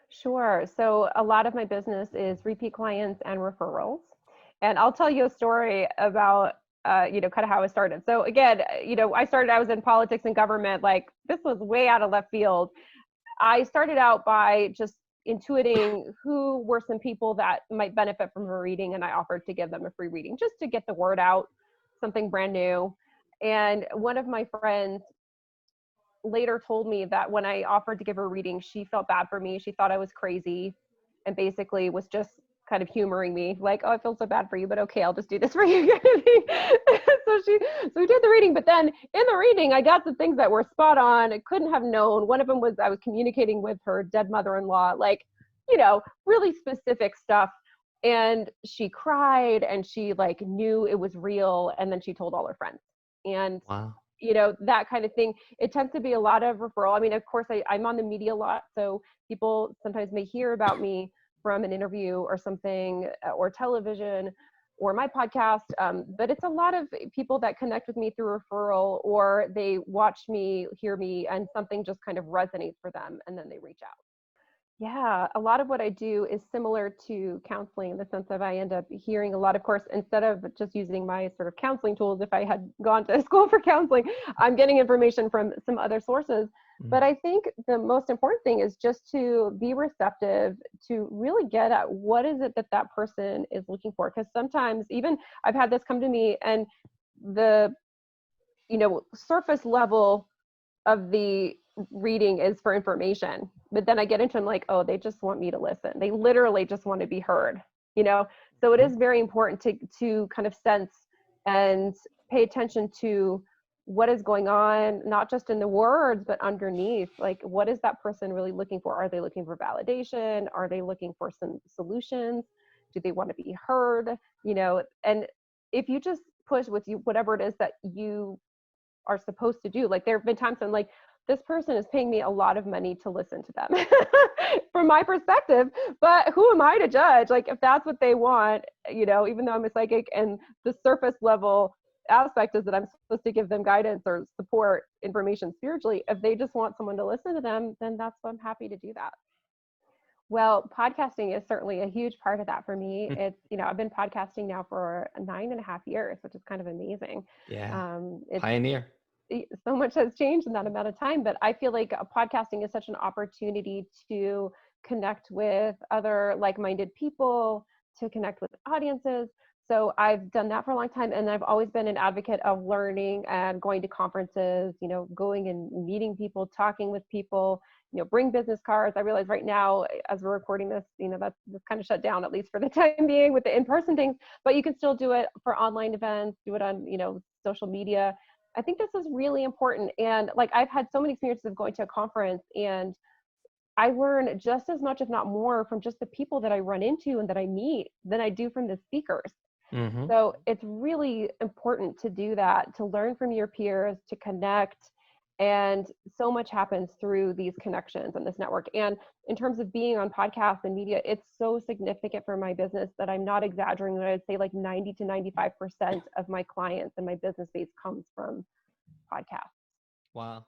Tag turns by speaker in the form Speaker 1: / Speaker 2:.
Speaker 1: Sure. So a lot of my business is repeat clients and referrals. And I'll tell you a story about, kind of how I started. So again, I was in politics and government, like this was way out of left field. I started out by just intuiting who were some people that might benefit from a reading, and I offered to give them a free reading just to get the word out, something brand new. And one of my friends later told me that when I offered to give her a reading, she felt bad for me. She thought I was crazy and basically was just kind of humoring me, like, oh, I feel so bad for you, but okay, I'll just do this for you. So we did the reading, but then in the reading, I got the things that were spot on. I couldn't have known. One of them was I was communicating with her dead mother-in-law, like, really specific stuff. And she cried and she like knew it was real. And then she told all her friends. And
Speaker 2: Wow.
Speaker 1: that kind of thing. It tends to be a lot of referral. I mean, of course, I'm on the media a lot, so people sometimes may hear about me from an interview or something, or television, or my podcast. But it's a lot of people that connect with me through referral, or they watch me, hear me, and something just kind of resonates for them, and then they reach out. Yeah, a lot of what I do is similar to counseling in the sense of I end up hearing a lot. Of course, instead of just using my sort of counseling tools, if I had gone to school for counseling, I'm getting information from some other sources.
Speaker 2: Mm.
Speaker 1: But I think the most important thing is just to be receptive, to really get at what is it that that person is looking for. Because sometimes even I've had this come to me, and the surface level of the reading is for information, but then I get into, I'm like, oh, they just want me to listen. They literally just want to be heard, you know? So it
Speaker 2: Mhm.
Speaker 1: is very important to kind of sense and pay attention to what is going on, not just in the words, but underneath, like, what is that person really looking for? Are they looking for validation? Are they looking for some solutions? Do they want to be heard? And if you just push with you, whatever it is that you are supposed to do. Like there have been times I'm like, this person is paying me a lot of money to listen to them from my perspective, but who am I to judge? Like if that's what they want, even though I'm a psychic and the surface level aspect is that I'm supposed to give them guidance or support information spiritually, if they just want someone to listen to them, then that's what I'm happy to do that. Well, podcasting is certainly a huge part of that for me.
Speaker 2: Mm.
Speaker 1: It's, I've been podcasting now for 9.5 years, which is kind of amazing.
Speaker 2: Yeah.
Speaker 1: It's
Speaker 2: Pioneer.
Speaker 1: so much has changed in that amount of time, but I feel like podcasting is such an opportunity to connect with other like-minded people, to connect with audiences. So I've done that for a long time, and I've always been an advocate of learning and going to conferences, going and meeting people, talking with people, bring business cards. I realize right now, as we're recording this, that's kind of shut down, at least for the time being, with the in-person things, but you can still do it for online events, do it on, social media. I think this is really important. And like, I've had so many experiences of going to a conference, and I learn just as much, if not more, from just the people that I run into and that I meet than I do from the speakers.
Speaker 2: Hmm.
Speaker 1: So it's really important to do that, to learn from your peers, to connect. And so much happens through these connections and this network. And in terms of being on podcasts and media, it's so significant for my business that I'm not exaggerating. That I'd say like 90 to 95% of my clients and my business base comes from podcasts.
Speaker 2: Wow.